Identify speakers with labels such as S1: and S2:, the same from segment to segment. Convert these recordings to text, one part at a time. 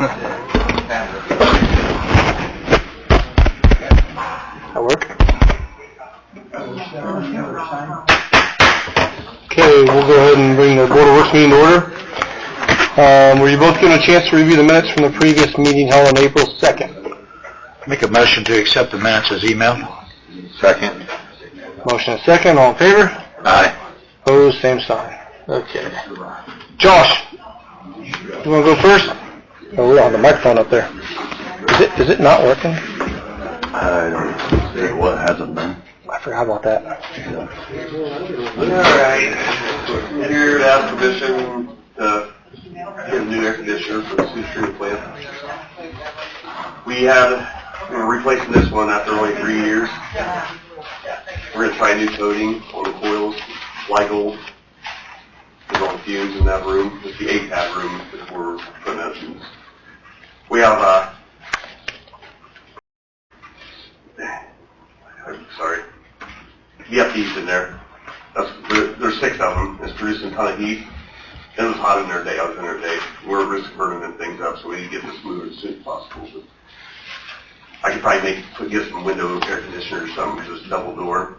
S1: That work? Okay, we'll go ahead and bring the Board of Works meeting to order. Were you both given a chance to review the minutes from the previous meeting held on April 2nd?
S2: Make a motion to accept the minutes as emailed.
S3: Second.
S1: Motion and second, all in favor?
S3: Aye.
S1: Opposed, same sign. Okay. Josh, you want to go first? Oh, we don't have the microphone up there. Is it not working?
S3: I don't see what hasn't been.
S1: I forgot about that.
S4: Alright, here to ask permission to get a new air conditioner for the Sioux Street plant. We're replacing this one after only 3 years. We're going to try new coating on the coils, Flygold. There's all fumes in that room. It's the ACAB room that we're putting out. We have, VFDs in there. There's 6 of them. It's producing a ton of heat. It was hot in there today. I was in there today. We're at risk of burning things up, so we need to get this moved as soon as possible. But I could probably get some window air conditioner or something, just double door.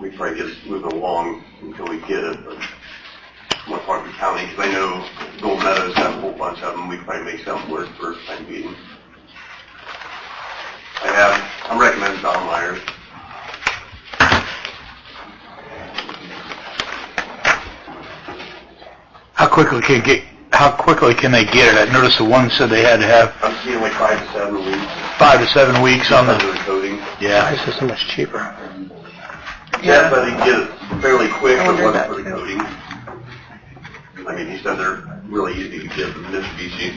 S4: We could probably get it moving along until we get it. But I'm part of the county because I know Gold Meadows have a whole bunch of them. We could probably make something work for the time being. I'm recommending Don Myers.
S2: How quickly can they get it? I noticed the one said they had to have
S4: I'm seeing like 5 to 7 weeks.
S2: 5 to 7 weeks on the
S4: coating.
S2: Yeah.
S1: This is so much cheaper.
S4: Yeah, but he can get it fairly quick if it wasn't for the coating. I mean, he said they're really easy to get from Mitsubishi.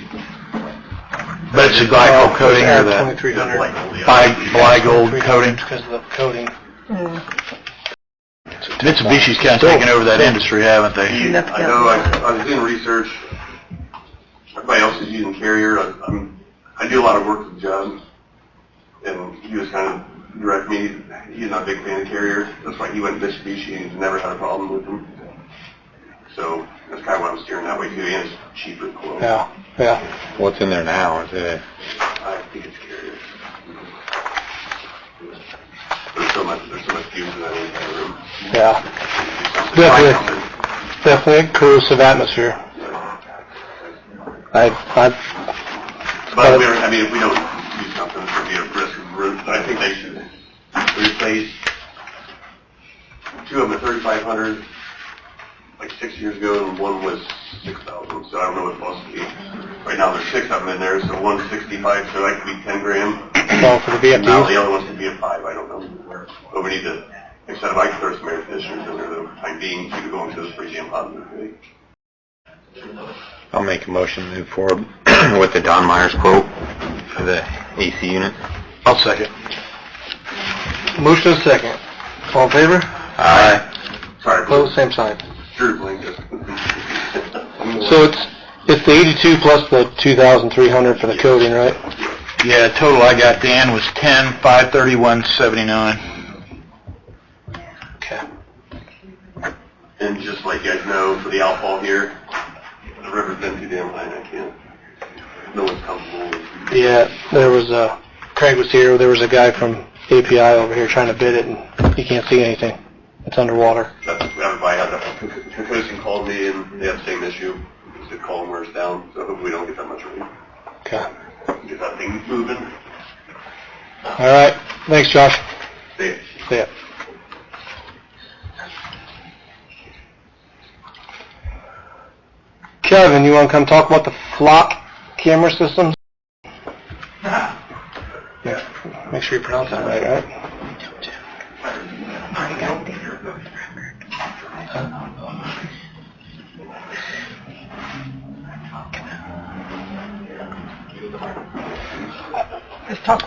S2: But it's a glycol coating or the
S1: 2300.
S2: Flygold coating.
S1: Because of the coating.
S2: Mitsubishi's kind of taken over that industry, haven't they?
S4: I know. I was doing research. Everybody else is using Carrier. I do a lot of work with John, and he was kind of direct me. He's not a big fan of Carrier. That's why he went to Mitsubishi and he's never had a problem with them. So that's kind of why I'm steering that way too. And it's cheaper quote.
S1: Yeah, yeah.
S3: What's in there now? Is it?
S4: I think it's Carrier. There's so much fumes in that room.
S1: Yeah. Definitely a corrosive atmosphere.
S4: But if we don't do something, it's going to be a risk of roof. I think they should replace 2 of them at 3,500, like 6 years ago, and one was 6,000. So I don't know what it's supposed to be. Right now there's 6 of them in there, so one's 65, so that could be 10 grand.
S1: Well, for the VFDs?
S4: Now the other one's could be a 5, I don't know. But we need to, instead of I could throw some air conditioners in there, the time being, to go into this pretty damn hot today.
S3: I'll make a motion to move forward with the Don Myers quote for the AC unit.
S2: I'll second.
S1: Motion and second. All in favor?
S3: Aye.
S4: Sorry,
S1: Opposed, same sign.
S4: Drew blinked.
S1: So it's the 82 plus the 2,300 for the coating, right?
S2: Yeah, total I got, Dan, was 10,531.79.
S1: Okay.
S4: And just to let you guys know, for the outfall here, the river's been too damn high, and I can't. No one's comfortable with it.
S1: Yeah, there was Craig was here. There was a guy from API over here trying to bid it, and he can't see anything. It's underwater.
S4: Everybody had that. Conclusion called me, and they had the same issue. He said, call them where it's down, so hopefully we don't get that much rain.
S1: Okay.
S4: Get that thing moving.
S1: All right. Thanks, Josh.
S4: See ya.
S1: See ya. Kevin, you want to come talk about the flock camera systems? Yeah. Make sure you pronounce that right, right?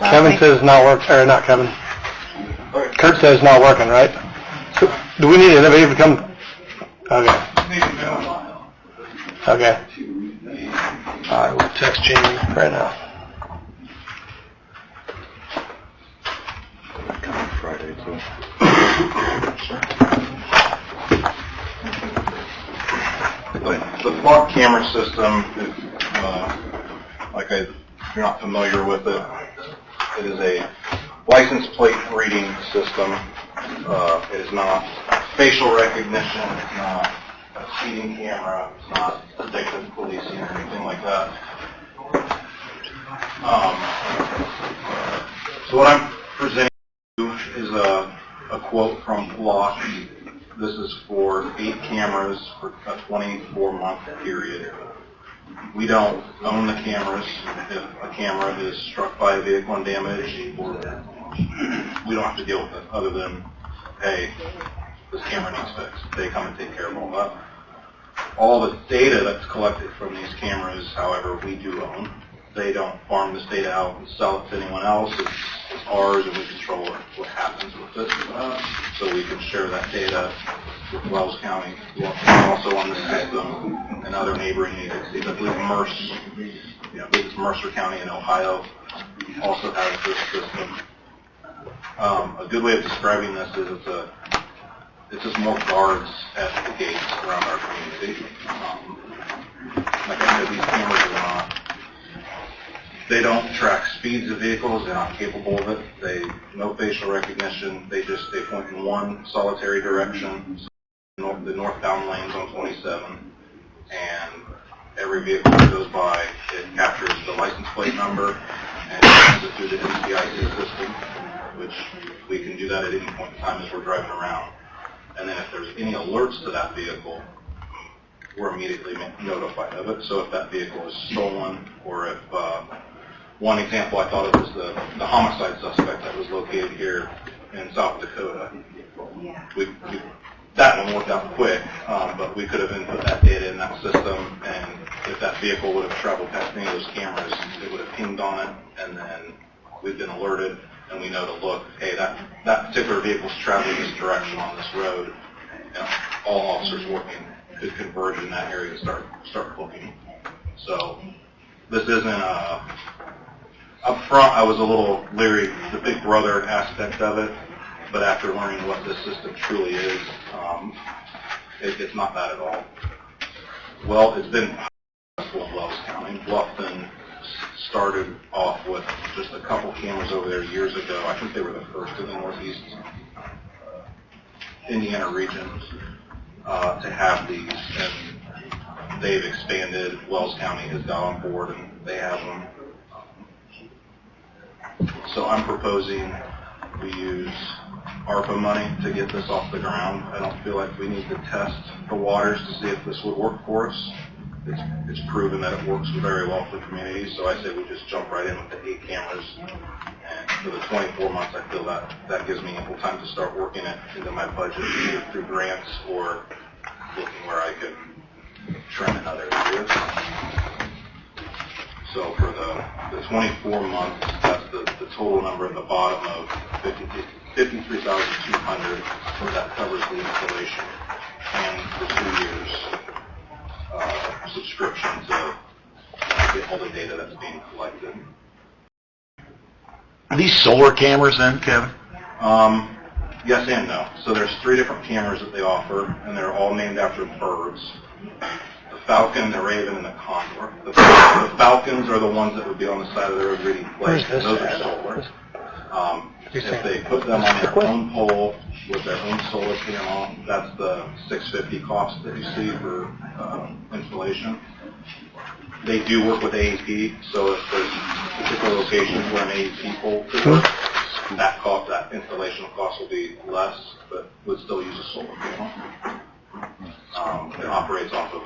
S1: Kevin says it's not working, or not Kevin. Kurt says it's not working, right? So, do we need anybody to come? Okay. Okay. Alright, we'll text Jamie right now.
S3: Friday, too.
S4: The flock camera system is like
S2: if you're not familiar with it. It is a license plate reading system. It is not facial recognition. It's not a speeding camera. It's not detective policing or anything like that. So what I'm presenting to you is a quote from Block. This is for 8 cameras for a 24-month period. We don't own the cameras. If a camera is struck by a vehicle and damaged, or we don't have to deal with it other than, hey, this camera needs fixed. They come and take care of all that. All the data that's collected from these cameras, however, we do own. They don't farm this data out and sell it to anyone else. It's ours, and we control what happens with it. So we can share that data with Wells County, also on the system, and other neighboring agencies. I believe Mercer County in Ohio also has this system. A good way of describing this is it's just more guards at the gates around our community. Like I said, these cameras are not. They don't track speeds of vehicles. They're not capable of it. No facial recognition. They point in one solitary direction, the northbound lanes on 27, and every vehicle that goes by, it captures the license plate number and sends it through the NCIC system, which we can do that at any point in time as we're driving around. And then if there's any alerts to that vehicle, we're immediately notified of it. So if that vehicle is stolen, or if one example I thought of was the homicide suspect that was located here in South Dakota. That one worked out quick, but we could have input that data in that system, and if that vehicle would have traveled past any of those cameras, it would have pinged on it, and then we've been alerted, and we know to look, hey, that particular vehicle's traveling this direction on this road. All officers working could converge in that area and start looking. So this isn't up front, I was a little leery, the big brother aspect of it, but after learning what this system truly is, it's not that at all. Well, it's been successful in Wells County. Bluffton started off with just a couple cameras over there years ago. I think they were the first in the Northeast Indiana region to have these, and they've expanded. Wells County has got on board, and they have them. So I'm proposing we use ARPA money to get this off the ground. I don't feel like we need to test the waters to see if this would work for us. It's proven that it works very well for communities, so I say we just jump right in with the 8 cameras. And for the 24 months, I feel that gives me ample time to start working it into my budget, either through grants or looking where I could trim in other areas. So for the 24 months, that's the total number at the bottom of $53,200, where that covers the installation and the 2 years subscription to get all the data that's being collected. Are these solar cameras then, Kevin?
S4: Yes and no. So there's 3 different cameras that they offer, and they're all named after birds. The falcon, the raven, and the condor. The falcons are the ones that would be on the side of the road reading plates. Those are solar. If they put them on their own pole with their own solar panel, that's the $650 cost that you see for installation. They do work with AEP, so if there's particular locations where an AEP pole could work, that installation cost will be less, but would still use a solar panel. It operates off of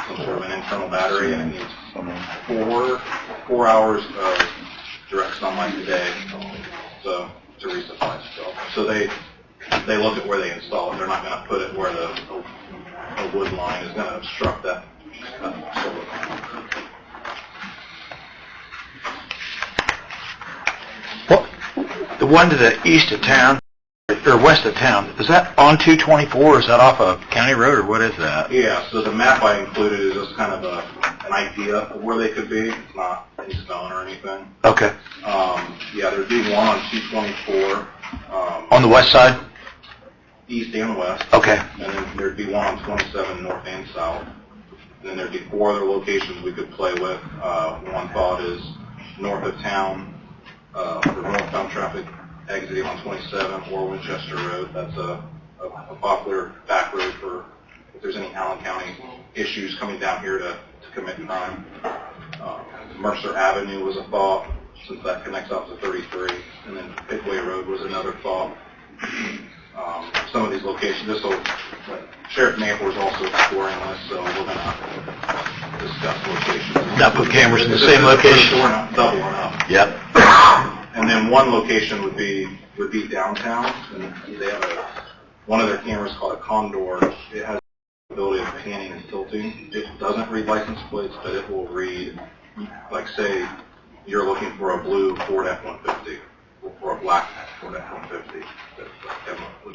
S4: some sort of an internal battery, and it needs 4 hours of direct sunlight a day to resupply itself. So they look at where they install it. They're not going to put it where a wood line is going to obstruct that solar panel.
S2: Well, the one to the east of town, or west of town, is that on 224, or is that off a county road, or what is that?
S4: Yeah, so the map I included is just kind of an idea of where they could be. It's not in stone or anything.
S2: Okay.
S4: Yeah, there'd be one on 224.
S2: On the west side?
S4: East and west.
S2: Okay.
S4: And then there'd be one on 27 north and south.
S2: And then there'd be 4 other locations we could play with. One thought is north of town, for northbound traffic exiting on 27 or Winchester Road. That's a popular back road for if there's any Allen County issues coming down here to commit crime. Mercer Avenue was a thought, since that connects out to 33, and then Pickaway Road was another thought. Some of these locations, Sheriff Napier is also exploring this, so we're going to discuss locations.
S5: Not put cameras in the same location?
S2: We're not doubling up.
S5: Yep.
S2: And then one location would be downtown, and they have one of their cameras called a Condor. It has the ability of panning and tilting. It doesn't read license plates, but it will read, like say, you're looking for a blue Ford F-150 or a black Ford F-150 that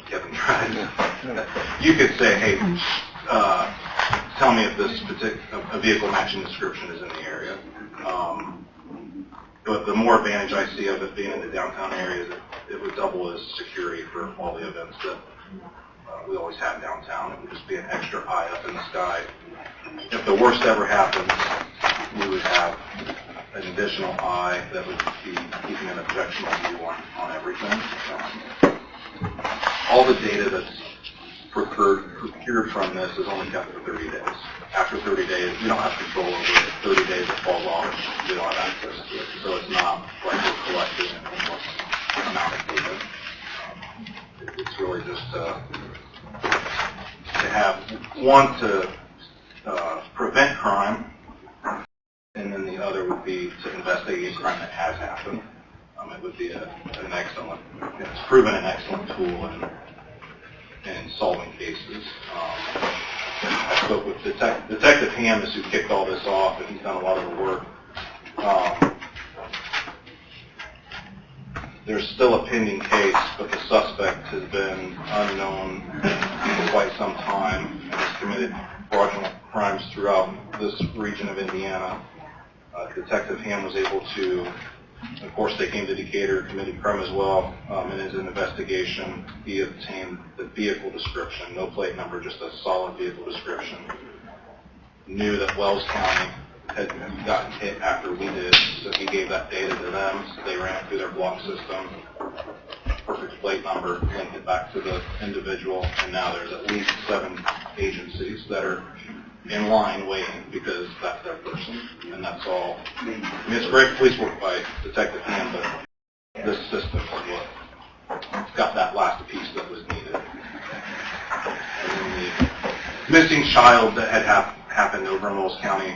S2: Kevin drives. You could say, hey, tell me if this a vehicle matching description is in the area. But the more advantage I see of it being in the downtown area is that it would double as security for all the events that we always have downtown. It would just be an extra eye up in the sky. If the worst ever happens, we would have an additional eye that would be keeping an objectionable view on everything. All the data that's procured from this is only kept for 30 days. After 30 days, we don't have control over it. 30 days it falls off, we don't have access to it. So it's not like we're collecting an enormous amount of data. It's really just to have, one, to prevent crime, and then the other would be to investigate crime that has happened. It would be an excellent, it's proven an excellent tool in solving cases. I spoke with Detective Hammond, who kicked all this off, and he's done a lot of the work. There's still a pending case, but the suspect has been unknown for quite some time and has committed fraudulent crimes throughout this region of Indiana. Detective Ham was able to, of course, they came to Decatur, committed crime as well. In his investigation, he obtained the vehicle description, no plate number, just a solid vehicle description. Knew that Wells County had gotten hit after we did, so he gave that data to them. So they ran it through their block system, perfect plate number, linked it back to the individual, and now there's at least 7 agencies that are in line waiting because that's their person, and that's all. I mean, it's great police work by Detective Ham, but this system is what got that last piece that was needed. And then the missing child that had happened over in Wells County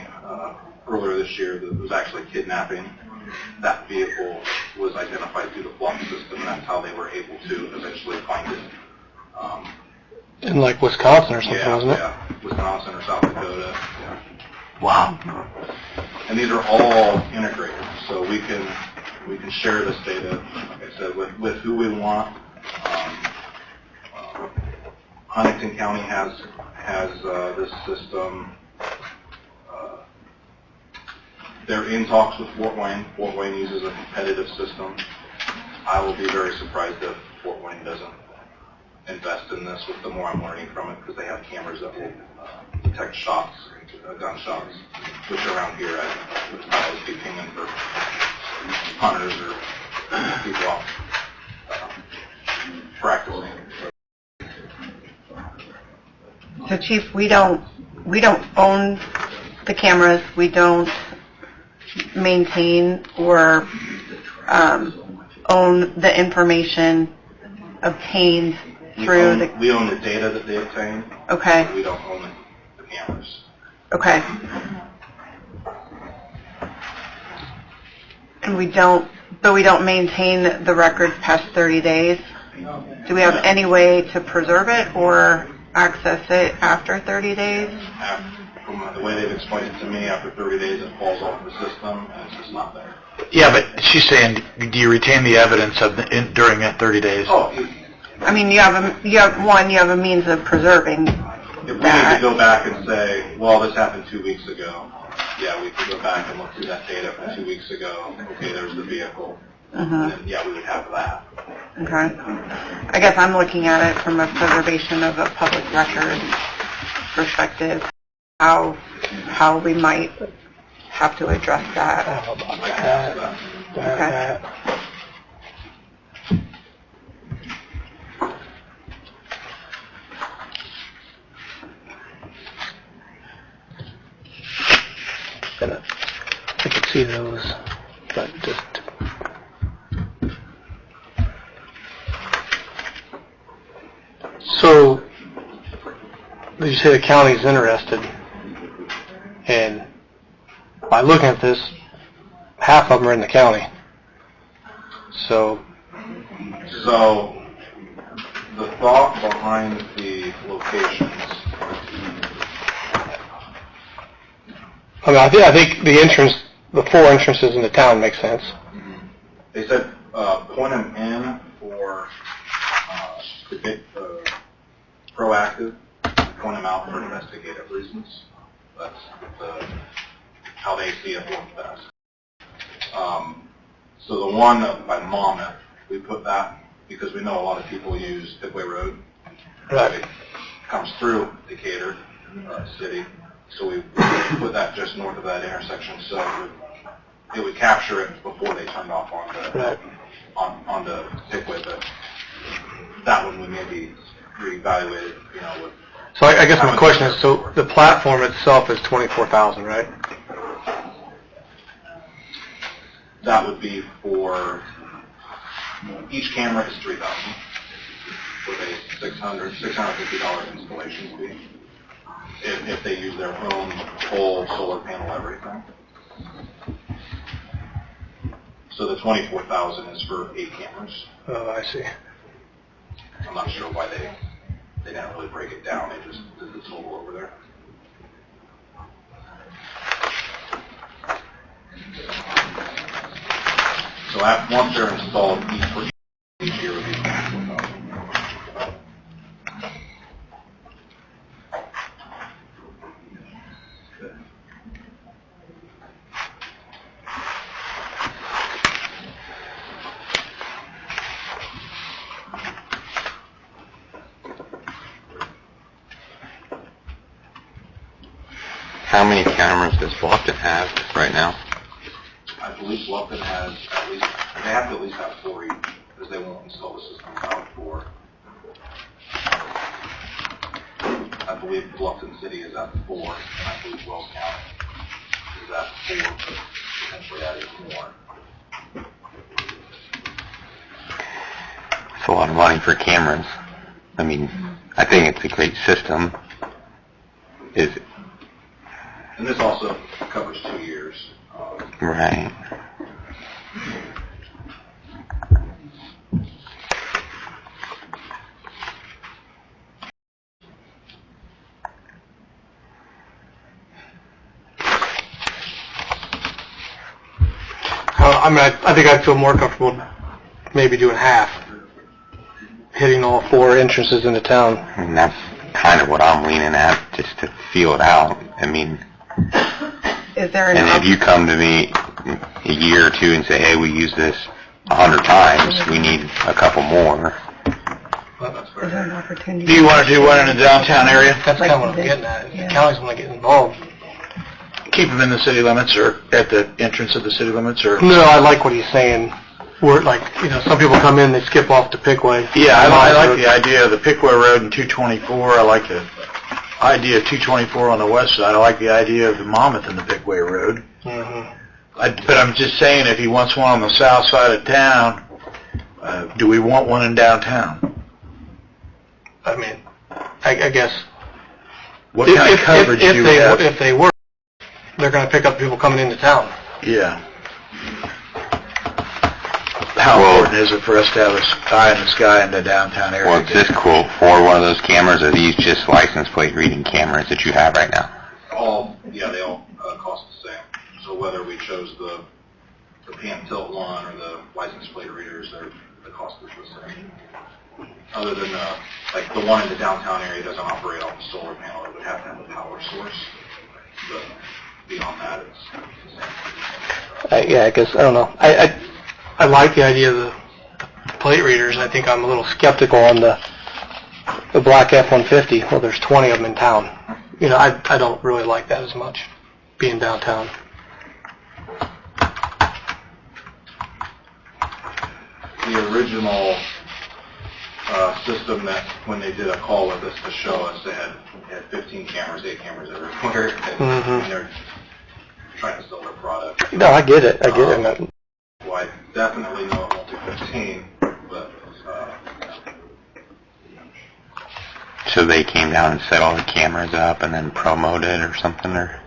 S2: earlier this year, that was actually kidnapping. That vehicle was identified through the block system, and that's how they were able to eventually find it.
S1: In like Wisconsin or something,
S2: Yeah,
S1: wasn't it?
S2: yeah, Wisconsin or South Dakota. Yeah.
S5: Wow.
S2: And these are all integrated, so we can share this data, like I said, with who we want. Huntington County has this system. They're in talks with Fort Wayne. Fort Wayne uses a competitive system. I will be very surprised if Fort Wayne doesn't invest in this, with the more I'm learning from it, because they have cameras that will detect shots, gunshots, which around here I would always be pinging for hunters or people off practicing.
S6: So Chief, we don't own the cameras, we don't maintain or own the information obtained through the...
S2: We own the data that they obtain.
S6: Okay.
S2: We don't own the cameras.
S6: Okay. And we don't maintain the records past 30 days? Do we have any way to preserve it or access it after 30 days?
S2: From the way they've explained it to me, after 30 days it falls off the system and it's just not there.
S5: Yeah, but she's saying, do you retain the evidence of during that 30 days?
S2: Oh,
S6: I mean, you have a means of preserving
S2: if we need
S6: that.
S2: to go back and say, well, this happened 2 weeks ago, yeah, we could go back and look through that data from 2 weeks ago. Okay, there's the vehicle. And then, yeah, we would have that.
S6: Okay. I guess I'm looking at it from a preservation of a public record perspective. How how we might have to address that.
S1: I don't know about
S2: I can ask that.
S1: that. And I could see those, but just... So, you say the county's interested, and by looking at this, half of them are in the county. So,
S2: So, the thought behind the locations,
S1: I mean, I think the entrance, the 4 entrances in the town make sense.
S2: they said, point them in for, to get, proactive, point them out for investigative reasons. That's how they see it work best. So the one by Monmouth, we put that because we know a lot of people use Pickway Road.
S1: Right.
S2: It comes through Decatur City, so we put that just north of that intersection, so it would capture it before they turned off
S1: Right.
S2: onto Pickway. But that one we maybe reevaluated, with
S1: So I guess my question is, so the platform itself is 24,000, right?
S2: that would be for, each camera is $3,000 with a $650 installation fee if they use their own full solar panel, everything. So the $24,000 is for 8 cameras.
S1: Oh, I see.
S2: I'm not sure why they didn't really break it down. They just did the total over there. So once they're installed, each year would be $24,000.
S3: How many cameras does Bluffton have right now?
S2: I believe Bluffton has at least, they have to at least have 4 each, because they won't install the system without 4. I believe Bluffton City is at 4, and I believe Wells County is at 4, but potentially adding more.
S3: It's a lot of money for cameras. I mean, I think it's a great system.
S2: And this also covers 2 years.
S3: Right.
S1: I mean, I think I'd feel more comfortable maybe doing half, hitting all 4 entrances into town.
S3: And that's kind of what I'm leaning at, just to feel it out. I mean,
S6: Is there an
S3: and if you come to me a year or 2 and say, hey, we use this 100 times, we need a couple more.
S6: is there an opportunity?
S5: Do you want to do one in the downtown area?
S1: That's kind of what I'm getting at. If the county's want to get involved.
S5: Keep them in the city limits or at the entrance of the city limits or?
S1: No, I like what he's saying. Where, like, some people come in, they skip off to Pickway.
S5: Yeah, I like the idea of the Pickway Road and 224. I like the idea of 224 on the west side. I like the idea of the Monmouth and the Pickway Road.
S1: Mm-hmm.
S5: But I'm just saying, if he wants one on the south side of town, do we want one in downtown?
S1: I mean, I guess.
S5: What kind of coverage do you have?
S1: If they work, they're going to pick up people coming into town.
S5: Yeah. How important is it for us to have a eye in the sky in the downtown area?
S3: Well, is this quote for one of those cameras, or are these just license plate reading cameras that you have right now?
S2: They all cost the same. So whether we chose the pan tilt one or the license plate readers, the cost is the same. Other than like the one in the downtown area doesn't operate off the solar panel; it would have to have a power source. But beyond that, it's the same.
S1: Yeah, I guess, I don't know. I like the idea of the plate readers. I think I'm a little skeptical on the black F-150. Well, there's 20 of them in town. you know, I don't really like that as much, being downtown.
S2: The original system that when they did a call with us to show us, they had 15 cameras, 8 cameras everywhere. And they're trying to sell their product.
S1: No, I get it. I get it.
S2: Well, I definitely know it won't do 15, but
S3: So they came down and set all the cameras up and then promoted or something, or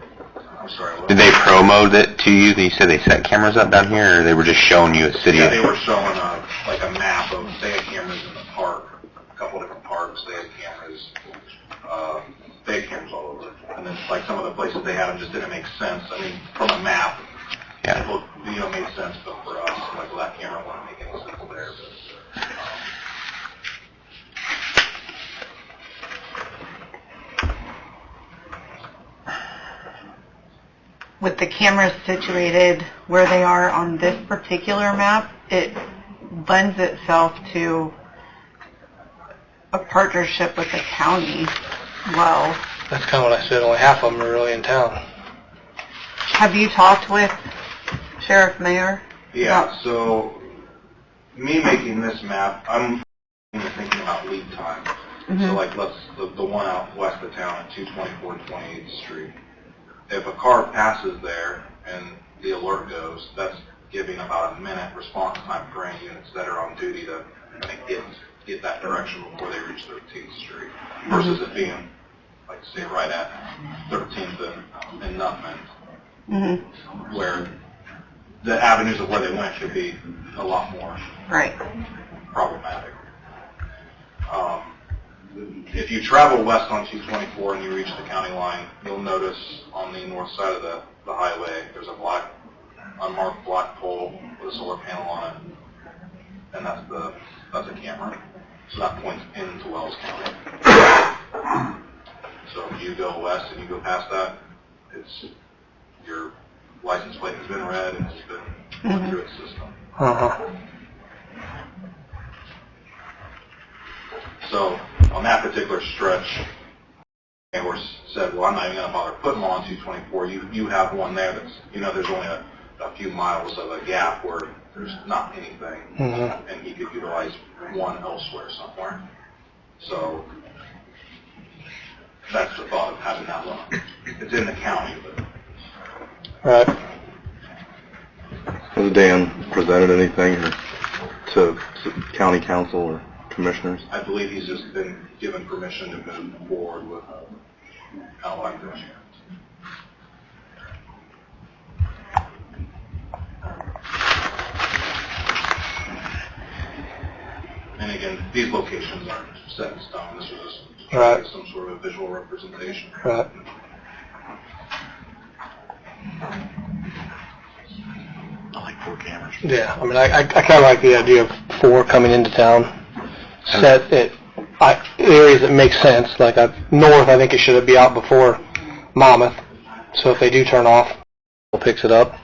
S2: I'm sorry. What?
S3: did they promote it to you? You said they set cameras up down here, or they were just showing you a city?
S2: Yeah, they were showing like a map of, they had cameras in the park, a couple different parks, they had cameras, all over. And then like some of the places they had them just didn't make sense. I mean, from a map,
S3: Yeah.
S2: it looked, made sense, but for us, like, well, that camera wouldn't make any sense there.
S6: With the cameras situated where they are on this particular map, it lends itself to a partnership with the county. Well,
S1: That's kind of what I said. Only half of them are really in town.
S6: have you talked with Sheriff Mayer?
S2: Yeah, so me making this map, I'm thinking about lead time. So like the one out west of town at 224 28th Street. If a car passes there and the alert goes, that's giving about a minute response time for any units that are on duty to get that direction before they reach 13th Street. Versus it being, like say, right at 13th and Nutman, where the avenues of where they went could be a lot more
S6: Right.
S2: problematic. If you travel west on 224 and you reach the county line, you'll notice on the north side of the highway, there's a unmarked black pole with a solar panel on it, and that's a camera. So that points into Wells County. So if you go west and you go past that, your license plate has been read and it's been went through its system. So on that particular stretch, they were said, well, I'm not even going to bother putting them on 224. You have one there that's, there's only a few miles of a gap where there's not anything, and he could utilize one elsewhere somewhere. So that's the thought of having that one. It's in the county, but...
S1: Right.
S7: Has Dan presented anything to county council or commissioners?
S2: I believe he's just been given permission to move forward with kind of like this. And again, these locations aren't set in stone. This was just some sort of visual representation.
S1: Right.
S5: I like 4 cameras.
S1: Yeah. I mean, I kind of like the idea of 4 coming into town. Set at areas that make sense. Like north, I think it should be out before Monmouth. So if they do turn off, it picks it up.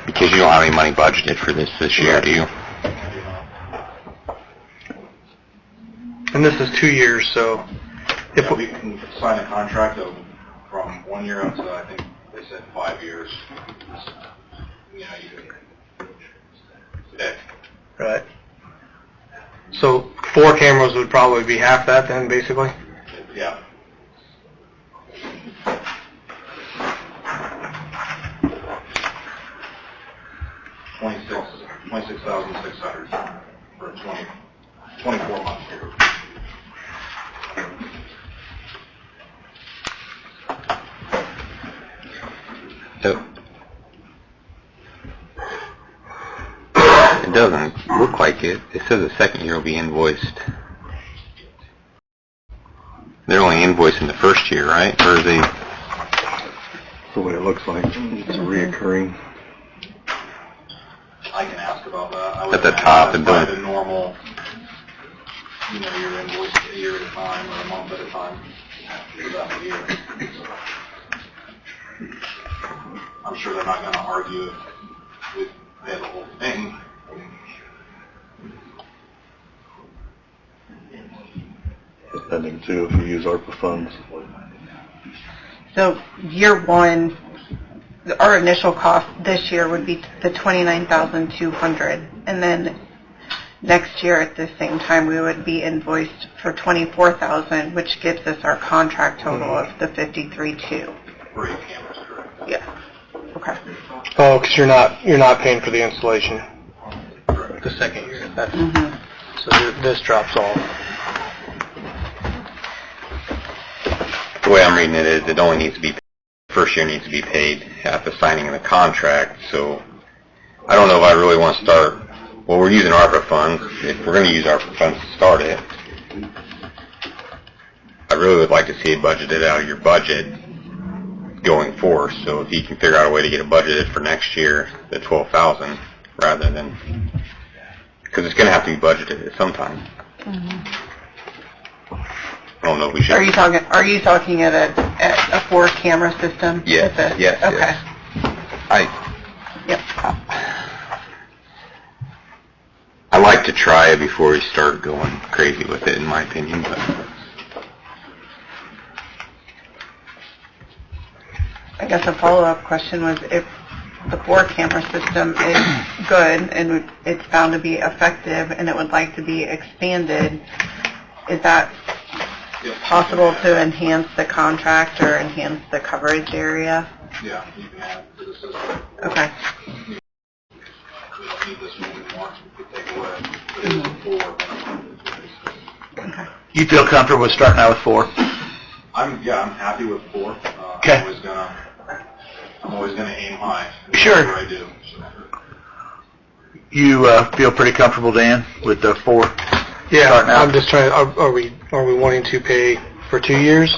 S3: Because you don't have any money budgeted for this year, do you?
S1: And this is 2 years, so
S2: If we can sign a contract from 1 year up to, I think they said 5 years, you can pick.
S1: right. So 4 cameras would probably be half that then, basically.
S2: Yeah. $26,600 for a 24-month period.
S3: So, it doesn't look like it. It says the second year will be invoiced. They're only invoicing the first year, right? Or are they...
S7: That's the way it looks like. It's reoccurring.
S2: I can ask about that. I would
S3: At the
S2: imagine
S3: top,
S2: that's
S3: the
S2: probably
S3: bill.
S2: the normal, you're invoiced a year at a time or a month at a time for that year. I'm sure they're not going to argue if we pay the whole thing.
S7: Depending too, if you use ARPA funds.
S6: So year one, our initial cost this year would be the $29,200, and then next year at the same time we would be invoiced for $24,000, which gives us our contract total of the $53,200.
S2: For 8 cameras, correct?
S6: Yeah. Okay.
S1: Oh, because you're not paying for the installation
S2: Correct.
S1: the second year. That's,
S6: Mhm.
S1: so this drops off.
S3: The way I'm reading it is it only needs to be, first year needs to be paid at the signing of the contract, so I don't know if I really want to start, well, we're using ARPA funds, if we're going to use ARPA funds to start it, I really would like to see it budgeted out of your budget going forward, so if you can figure out a way to get it budgeted for next year, the $12,000, rather than, because it's going to have to be budgeted at some time. I don't know if we should.
S6: Are you talking at a 4-camera system?
S3: Yes,
S6: With a-
S3: yes,
S6: Okay.
S3: yes.
S6: Yep.
S3: I like to try it before we start going crazy with it, in my opinion, but
S6: I guess a follow-up question was if the 4-camera system is good and it's found to be effective and it would like to be expanded, is that
S2: Yep.
S6: possible to enhance the contract or enhance the coverage area?
S2: Yeah, you can add to the system.
S6: Okay.
S2: We don't need this one anymore. We could take away. But it's 4.
S6: Okay.
S5: You feel comfortable with starting out with 4?
S2: I'm happy with 4.
S5: Okay.
S2: I'm always gonna aim high.
S5: Sure.
S2: Whatever I do. So.
S5: You feel pretty comfortable, Dan, with the 4?
S1: Yeah,
S5: Starting out.
S1: I'm just trying, are we wanting to pay for 2 years?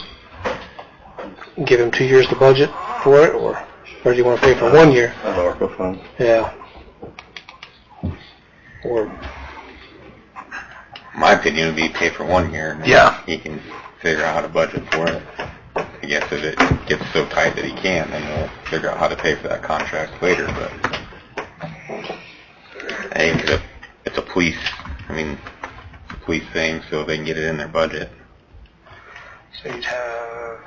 S1: Give him 2 years the budget for it, or do you want to pay for 1 year?
S7: Of ARPA funds.
S1: Yeah. Or,
S3: my opinion would be pay for 1 year, and then
S5: Yeah.
S3: he can figure out how to budget for it. I guess if it gets so tight that he can't, then we'll figure out how to pay for that contract later, but I think it's a police thing, so they can get it in their budget.
S1: so you'd have,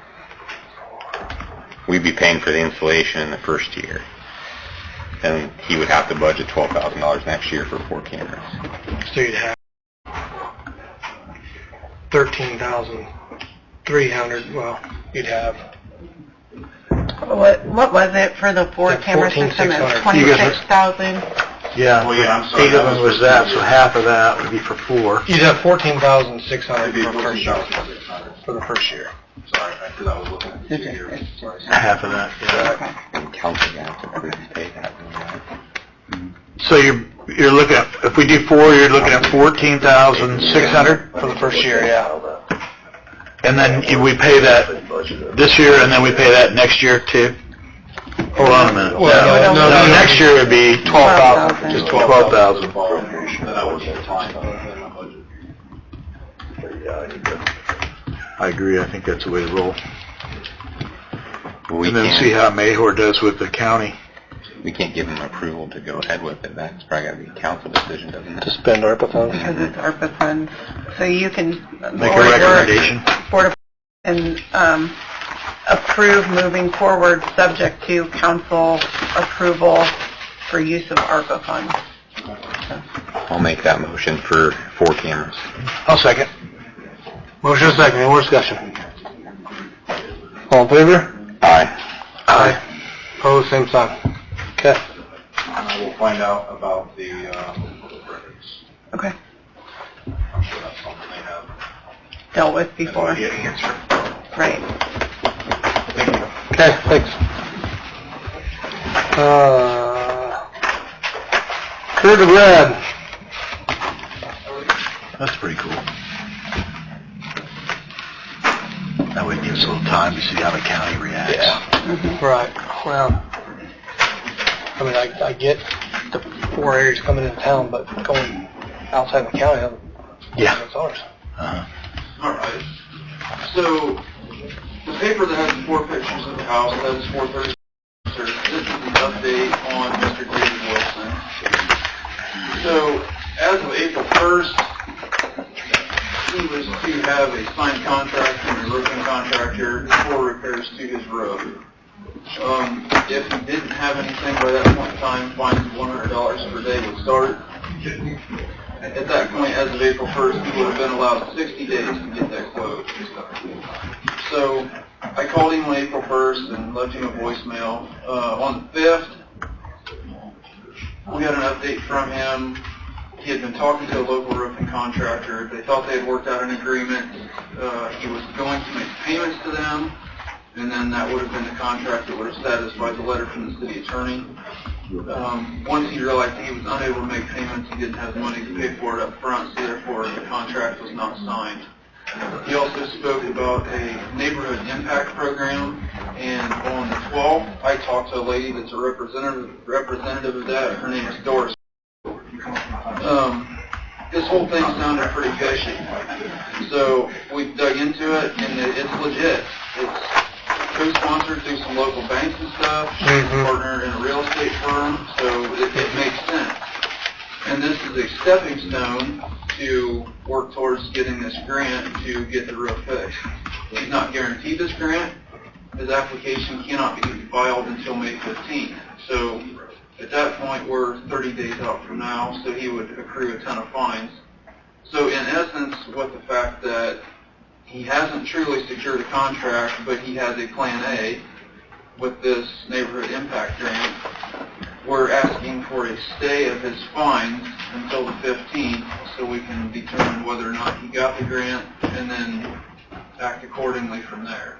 S3: We'd be paying for the installation in the first year, and he would have to budget $12,000 next year for 4 cameras.
S1: so you'd have 13,300, well, you'd have,
S6: What was it for the 4-camera system? It's
S1: 14,600.
S5: You guys are-
S6: 26,000.
S5: Yeah.
S2: Well, yeah, I'm sorry.
S5: 8 of them was that, so half of that would be for 4.
S1: you'd have 14,600
S2: It'd be
S1: for the first year.
S2: 14,600.
S1: For the first year.
S2: Sorry, because I was looking at the 2 years. Sorry.
S5: Half of that, yeah.
S6: Okay.
S3: And council has to approve to pay that.
S5: So you're looking at, if we do 4, you're looking at 14,600?
S1: For the first year, yeah.
S5: And then we pay that this year, and then we pay that next year too? Hold on a minute.
S1: Well,
S5: No, next year would be
S6: 12,000.
S5: just 12,000.
S2: That I was fine in my budget.
S5: I agree, I think that's the way to roll.
S3: We
S5: And then see how Mayhor does with the county.
S3: We can't give them approval to go ahead with it. That's probably got to be a council decision, doesn't
S1: To
S3: it?
S1: spend ARPA funds?
S6: Because it's ARPA funds. So you can...
S5: Make a recommendation.
S6: Board of and approve moving forward subject to council approval for use of ARPA funds.
S3: I'll make that motion for 4 cameras.
S5: I'll second.
S1: Motion and second, any more discussion? All in favor?
S3: Aye.
S1: Aye. Opposed, same sign. Okay.
S2: And I will find out about the public records.
S6: Okay.
S2: I'm sure that's something they have.
S6: Dealt with before.
S2: Get an answer.
S6: Right.
S2: Thank you.
S1: Okay, thanks. Kurt of Red.
S5: That's pretty cool. That way it gives a little time to see how the county reacts.
S1: Right, well, I mean, I get the 4 areas coming into town, but going outside the county,
S5: Yeah.
S1: that's ours.
S5: Uh-huh.
S8: All right. So the paper that has 4 pictures of the house, that is 430. This is the update on Mr. Greenwood. So, as of April 1st, he was to have a signed contract from a roofing contractor for repairs to his roof. If he didn't have anything by that point in time, fines of $100 per day would start. At that point, as of April 1st, he would have been allowed 60 days to get that quote. So I called him on April 1st and left him a voicemail. On the 5th, we got an update from him. He had been talking to a local roofing contractor. They thought they had worked out an agreement. He was going to make payments to them, and then that would have been the contract that would have satisfied the letter from the city attorney. Once he realized that he was unable to make payments, he didn't have the money to pay for it up front, so therefore the contract was not signed. He also spoke about a neighborhood impact program, and on the 12th, I talked to a lady that's a representative of that. Her name is Doris. This whole thing sounded pretty fishy, so we dug into it, and it's legit. It's co-sponsored through some local banks and stuff, partner in a real estate firm, so it makes sense. And this is a stepping stone to work towards getting this grant to get the roof fixed. He's not guaranteed this grant. His application cannot be filed until May 15th. So at that point, we're 30 days out from now, so he would accrue a ton of fines. So in essence, with the fact that he hasn't truly secured a contract, but he has a plan A with this neighborhood impact grant, we're asking for a stay of his fines until the 15th so we can determine whether or not he got the grant and then act accordingly from there.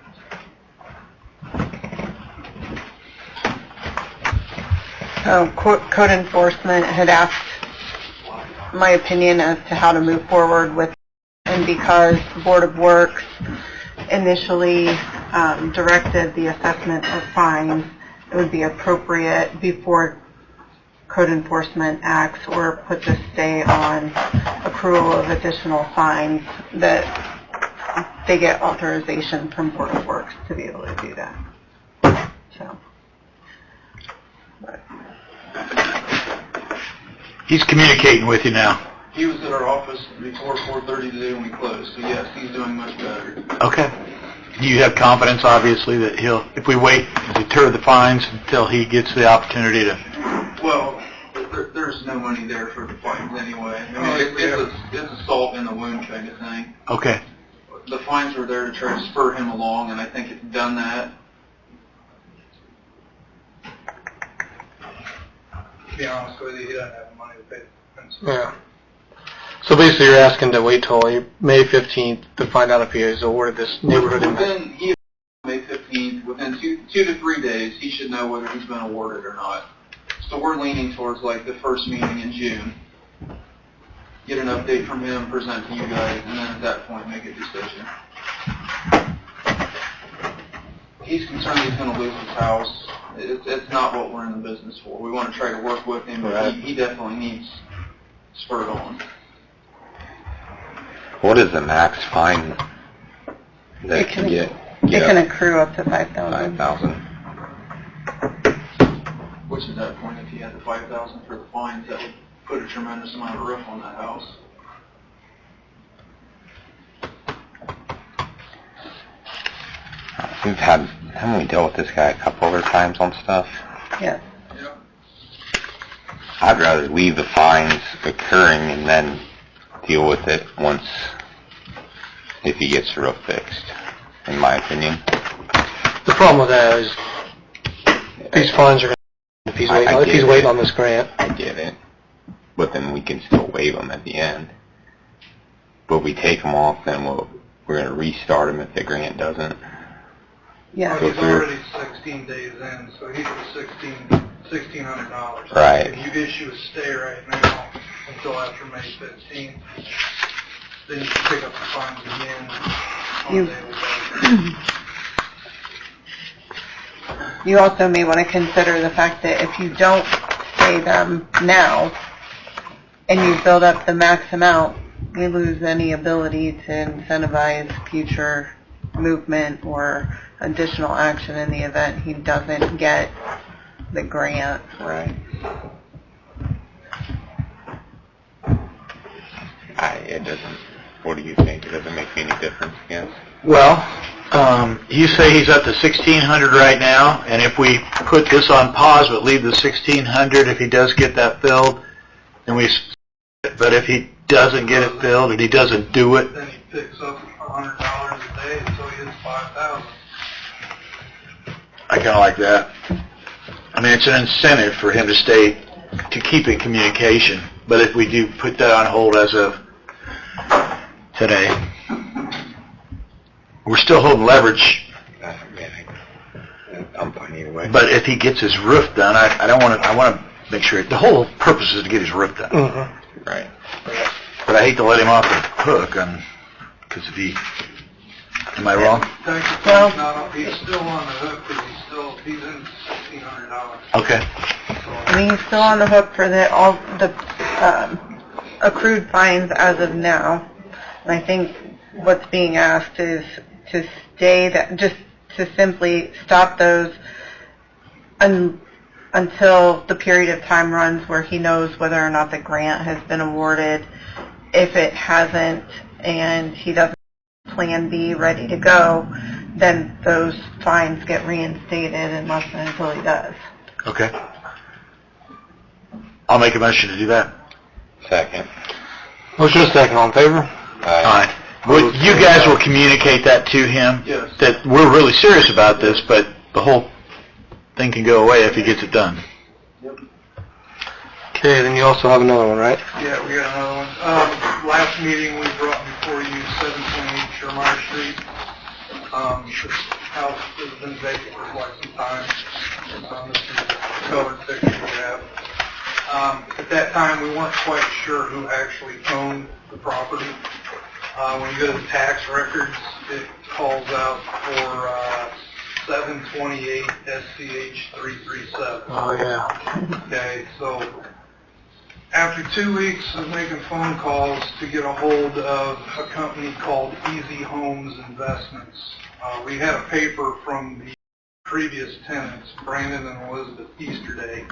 S6: Code enforcement had asked my opinion as to how to move forward with, and because the Board of Works initially directed the assessment of fines, it would be appropriate before code enforcement acts or puts a stay on accrual of additional fines that they get authorization from Board of Works to be able to do that. So.
S5: He's communicating with you now.
S8: He was at our office before 4:30 today when we closed, so yes, he's doing much better.
S5: Okay. You have confidence, obviously, that he'll, if we wait to deter the fines until he gets the opportunity to...
S8: Well, there's no money there for the fines anyway. I mean, it's a salt in the wound kind of thing.
S5: Okay.
S8: The fines were there to try to spur him along, and I think it's done that.
S9: To be honest with you, he doesn't have the money to pay the fence.
S1: Yeah. So basically, you're asking to wait till May 15th to find out if he is awarded this neighborhood impact.
S8: Within May 15th, within two to 3 days, he should know whether he's been awarded or not. So we're leaning towards like the first meeting in June. Get an update from him, present to you guys, and then at that point make a decision. He's concerned he's going to lose his house. It's not what we're in the business for. We want to try to work with him, but he definitely needs spurred on.
S3: What is the max fine that
S6: It can
S3: get
S6: It
S3: up
S6: can accrue up to $5,000.
S3: 5,000?
S8: Which at that point, if he had the $5,000 for the fines, that would put a tremendous amount of roof on that house.
S3: Haven't we dealt with this guy a couple other times on stuff?
S6: Yes.
S3: I'd rather leave the fines occurring and then deal with it once, if he gets the roof fixed, in my opinion.
S1: The problem with that is these fines are going to, if he's waiting on this grant.
S3: I get it. But then we can still waive them at the end. But if we take them off, then we're going to restart them if the grant doesn't.
S6: Yeah.
S9: Well, he's already 16 days in, so he's at $1,600.
S3: Right.
S9: If you issue a stay right now until after May 15th, then you can pick up the fines again on a daily basis.
S6: You also may want to consider the fact that if you don't pay them now and you build up the max amount, you lose any ability to incentivize future movement or additional action in the event he doesn't get the grant. Right.
S3: It doesn't, what do you think? It doesn't make any difference, I guess.
S5: Well, you say he's at the 1,600 right now, and if we put this on pause but leave the 1,600, if he does get that filled, then but if he doesn't get it filled and he doesn't do it,
S9: Then he picks up $100 a day until he hits 5,000.
S5: I kind of like that. I mean, it's an incentive for him to keep in communication, but if we do put that on hold as of today, we're still holding leverage.
S3: I'm fine either way.
S5: But if he gets his roof done, I want to make sure, the whole purpose is to get his roof done.
S1: Mm-hmm.
S3: Right.
S5: But I hate to let him off the hook, because if he, am I wrong?
S9: Technically, he's still on the hook because he's in $1,600.
S5: Okay.
S6: I mean, he's still on the hook for all the accrued fines as of now. And I think what's being asked is to just to simply stop those until the period of time runs where he knows whether or not the grant has been awarded. If it hasn't and he doesn't have Plan B ready to go, then those fines get reinstated unless and until he does.
S5: Okay. I'll make a motion to do that.
S3: Second.
S1: Motion is second. All in favor?
S5: Aye. You guys will communicate that to him?
S9: Yes.
S5: That we're really serious about this, but the whole thing can go away if he gets it done.
S1: Okay, then you also have another one, right?
S9: Yeah, we got another one. Last meeting, we brought before you 728 Shermeyer Street. This house has been vacant for quite some time. This is the colored picture we have. At that time, we weren't quite sure who actually owned the property. When you go to the tax records, it calls out for 728 SCH 337.
S1: Oh, yeah.
S9: Okay, so after 2 weeks of making phone calls to get a hold of a company called Easy Homes Investments, we had a paper from the previous tenants, Brandon and Elizabeth Easterday,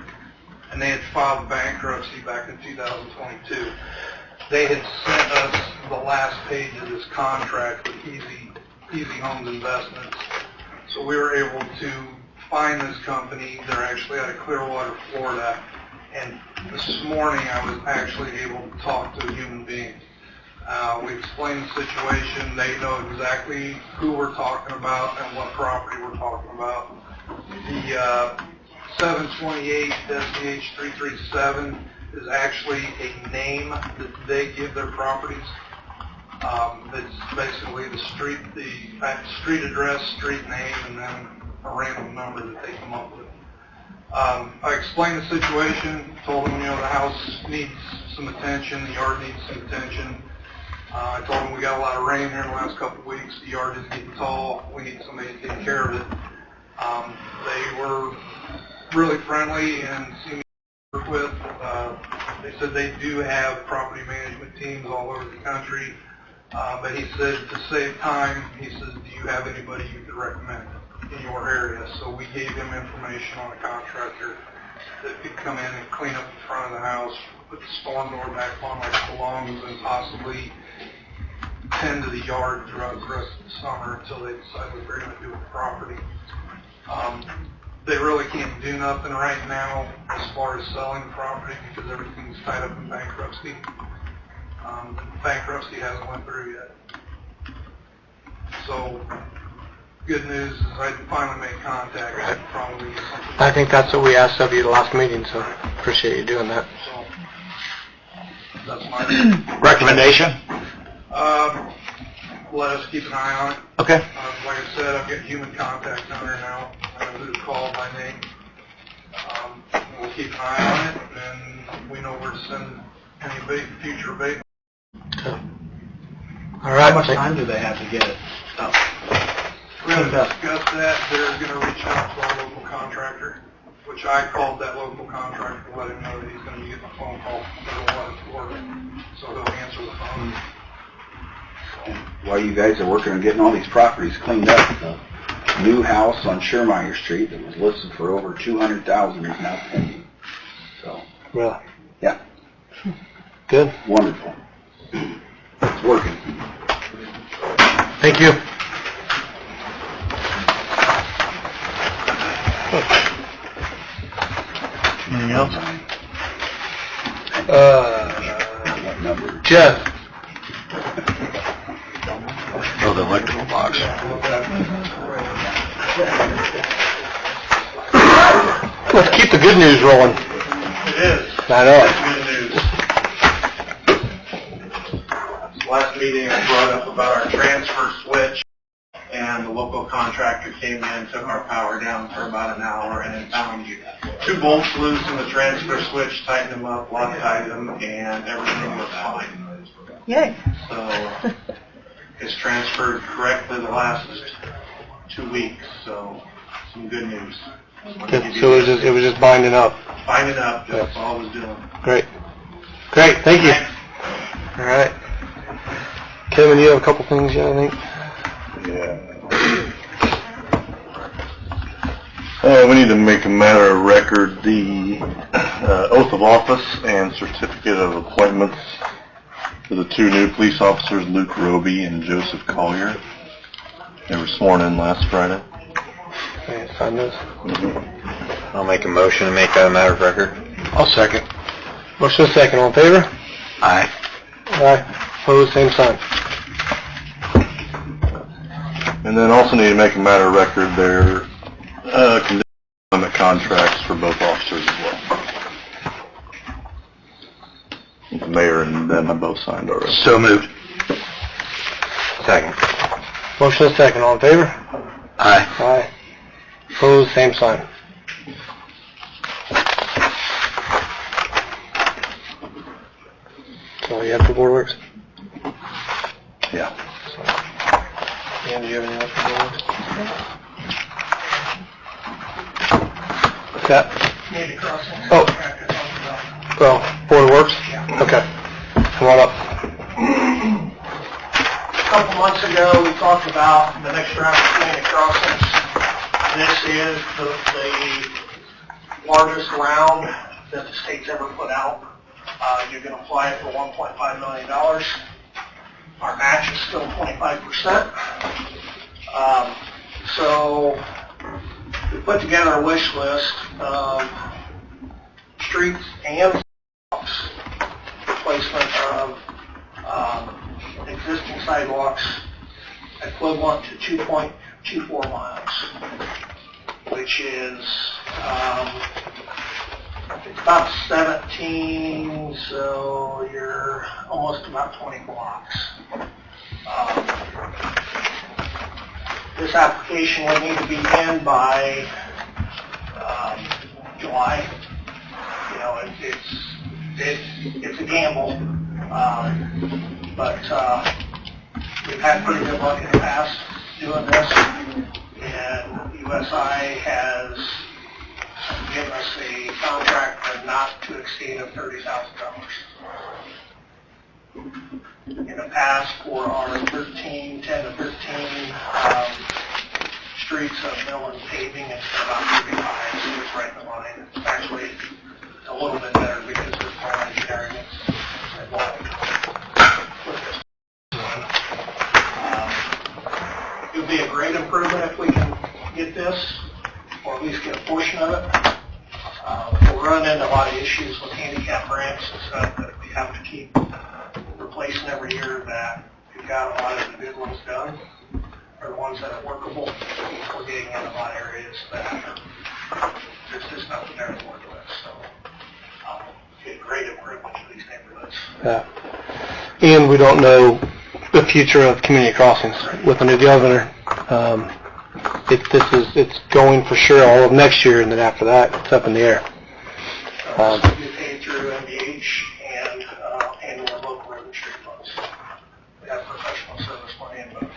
S9: and they had filed bankruptcy back in 2022. They had sent us the last page of this contract with Easy Homes Investments. So we were able to find this company. They're actually out of Clearwater, Florida. And this morning I was actually able to talk to a human being. We explained the situation. They know exactly who we're talking about and what property we're talking about. The 728 SCH 337 is actually a name that they give their properties. It's basically the street address, street name, and then a random number that they come up with. I explained the situation, told them, the house needs some attention, the yard needs some attention. I told them we got a lot of rain here in the last couple of weeks, the yard is getting tall, we need somebody to take care of it. They were really friendly and seemed to work with. They said they do have property management teams all over the country, but he said to save time, he says, do you have anybody you could recommend in your area? So we gave him information on a contractor that could come in and clean up the front of the house, put the storm door back on like it belongs, and possibly tend to the yard throughout the rest of the summer until they decide what they're going to do with the property. They really can't do nothing right now as far as selling the property because everything's tied up in bankruptcy. Bankruptcy hasn't went through yet. So, good news is I finally made contact. I could probably get something.
S1: I think that's what we asked of you at the last meeting, so appreciate you doing that.
S9: So, that's my
S5: Recommendation?
S9: Let us keep an eye on it.
S5: Okay.
S9: Like I said, I've got human contact on her now. I know who to call by name. We'll keep an eye on it, and we know where to send any future abatement.
S1: Okay. All right.
S5: How much time do they have to get it up?
S9: We're going to discuss that. They're going to reach out to our local contractor, which I called that local contractor to let him know that he's going to be getting a phone call. They'll let us work, so he'll answer the phone.
S10: While you guys are working on getting all these properties cleaned up, the new house on Shermeyer Street that was listed for over $200,000 is now pending. So,
S1: Really?
S10: yeah,
S1: Good.
S10: wonderful. It's working.
S1: Thank you.
S5: Anything else?
S10: What number?
S1: Jeff.
S5: Oh, the electrical box.
S1: Let's keep the good news rolling.
S2: It is.
S1: I know.
S2: Good news. Last meeting, I brought up about our transfer switch, and the local contractor came in, took our power down for about an hour, and found 2 bolts loose in the transfer switch, tightened them up, Loctite them, and everything was fine.
S6: Yay.
S2: So it's transferred correctly the last 2 weeks, so some good news.
S1: So it was just binding up.
S2: Binding up, that's all I was doing.
S1: Great. Great, thank you. All right. Kevin, you have a couple things, I think?
S7: We need to make a matter of record the oath of office and certificate of appointments for the 2 new police officers, Luke Roby and Joseph Collier. They were sworn in last Friday.
S1: Okay, sign this.
S3: I'll make a motion to make that a matter of record.
S5: I'll second.
S1: Motion is second, all in favor?
S5: Aye.
S1: Aye. Opposed, same sign.
S7: And then also need to make a matter of record their condition limit contracts for both officers as well. The mayor and them have both signed already.
S5: So moved.
S3: Second.
S1: Motion is second, all in favor?
S5: Aye.
S1: Aye. Opposed, same sign. So you have for Board Works?
S7: Yeah.
S1: Dan, do you have anything else for Board Works? What's that? Oh. Well, Board Works? Okay. Come on up.
S11: A couple months ago, we talked about the next round of community crossings. This is the largest round that the state's ever put out. You can apply it for $1.5 million. Our match is still 25%. So we put together a wish list of streets and sidewalks, replacement of existing sidewalks equivalent to 2.24 miles, which is it's about 17, so you're almost about 20 blocks. This application would need to be in by July. You know, it's a gamble, but we've had pretty good luck in the past doing this, and USI has given us a contract for not to exceed of $30,000. In the past, for our 10 to 13 streets of mill and paving, it's been about 35, so it's right in the line. It's actually a little bit better because there's more engineering involved. It would be a great improvement if we can get this, or at least get a portion of it. We'll run into a lot of issues with handicap ramps and stuff that we have to keep replacing every year, that we've got a lot of the good ones done, are the ones that are workable. We're getting in a lot of areas that there's just nothing there to work with, so it'd be a great improvement to these neighborhoods.
S1: Yeah. And we don't know the future of community crossings with the new governor. It's going for sure all of next year, and then after that, it's up in the air.
S11: So we pay through MBH and our local road and street funds. We have professional service money in both.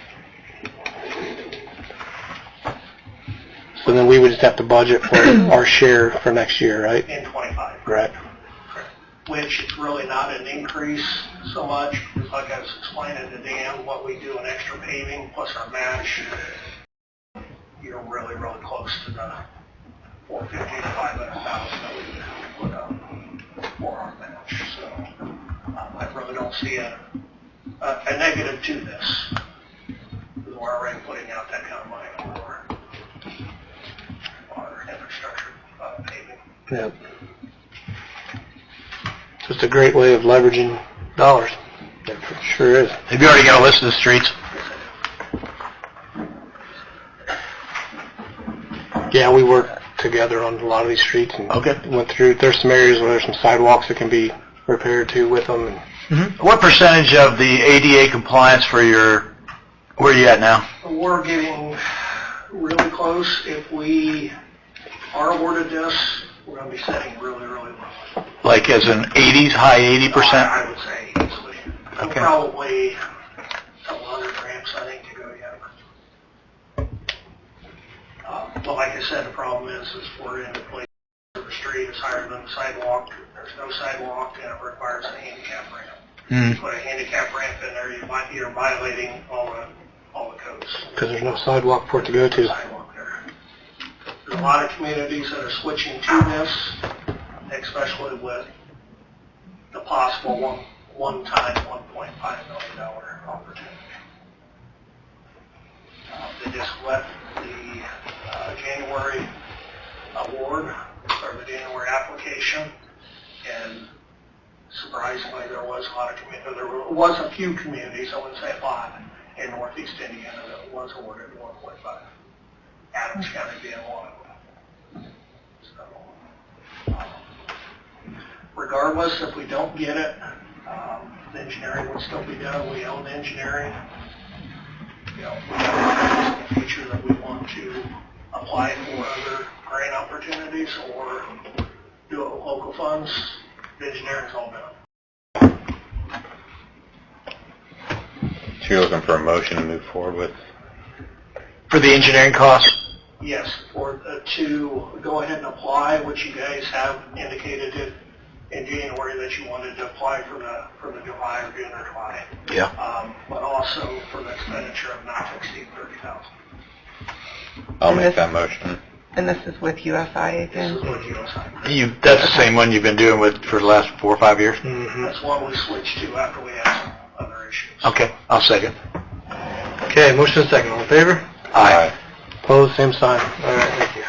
S1: So then we would just have to budget for our share for next year, right?
S11: In 25.
S1: Right.
S11: Which is really not an increase so much, because like I was explaining to Dan, what we do in extra paving plus our match, you're really, really close to the 450 to 500,000 that we put up for our match. So I really don't see a a negative to this. We're already putting out that kind of money for our infrastructure paving.
S1: Yep. Just a great way of leveraging dollars. It sure is.
S5: Have you already got a list of the streets?
S1: Yeah, we work together on a lot of these streets and
S5: Okay.
S1: went through. There's some areas where there's some sidewalks that can be repaired too with them. And
S5: What percentage of the ADA compliance for where are you at now?
S11: We're getting really close. If we are awarded this, we're going to be setting really, really low.
S5: Like as an 80s, high 80%?
S11: I would say easily.
S5: Okay.
S11: Probably a couple hundred ramps, I think, to go yet. But like I said, the problem is we're in the place where the street is higher than the sidewalk. There's no sidewalk, and it requires a handicap ramp. You put a handicap ramp in there, you're violating all the codes.
S1: because there's no sidewalk for it to go to.
S11: Sidewalk there. There's a lot of communities that are switching to this, especially with the possible one-time $1.5 million opportunity. They just left the January award, or the January application, and surprisingly, there was a few communities, I wouldn't say a lot, in northeast Indiana that was awarded 1.5. Adams County being one of them. So, regardless, if we don't get it, the engineering will still be done. We own the engineering. You know, we have in the future that we want to apply for other grant opportunities or do it with local funds. The engineering's all done.
S3: So you're looking for a motion to move forward with?
S5: For the engineering costs?
S11: Yes, to go ahead and apply, which you guys have indicated in January that you wanted to apply for the July or June or July.
S5: Yeah.
S11: But also for the expenditure of not to exceed $30,000.
S3: I'll
S6: And
S3: make
S6: this-
S3: that motion.
S6: And this is with USI
S11: This
S6: again?
S11: is what you assigned.
S5: That's the same one you've been doing with for the last 4 or 5 years?
S11: That's what we switched to after we had some other issues.
S5: Okay, I'll second.
S1: Okay, motion and second. All in favor?
S5: Aye.
S1: Opposed, same sign. All right, thank you.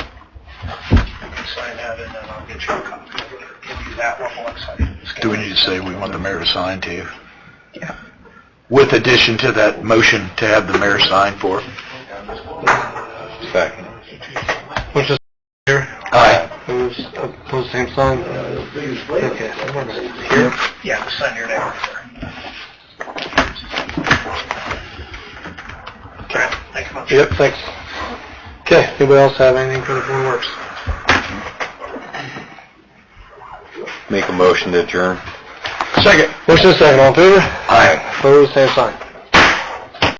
S11: You can sign that and then I'll get you a copy of it, or give you that one once I scan
S5: Do we
S11: it.
S5: need to say we want the mayor to sign too?
S6: Yeah.
S5: With addition to that motion to have the mayor sign for it?
S3: Second.
S1: Motion here.
S5: Aye.
S1: Opposed, same sign. Okay, so we're good. Here.
S11: Yeah, just sign your name right there. Okay, thanks much.
S1: Yep, thanks. Okay, anybody else have anything for the Board of Works?
S3: Make a motion to adjourn.
S1: Second. Motion and second. All in favor?
S3: Aye.
S1: Opposed, same sign.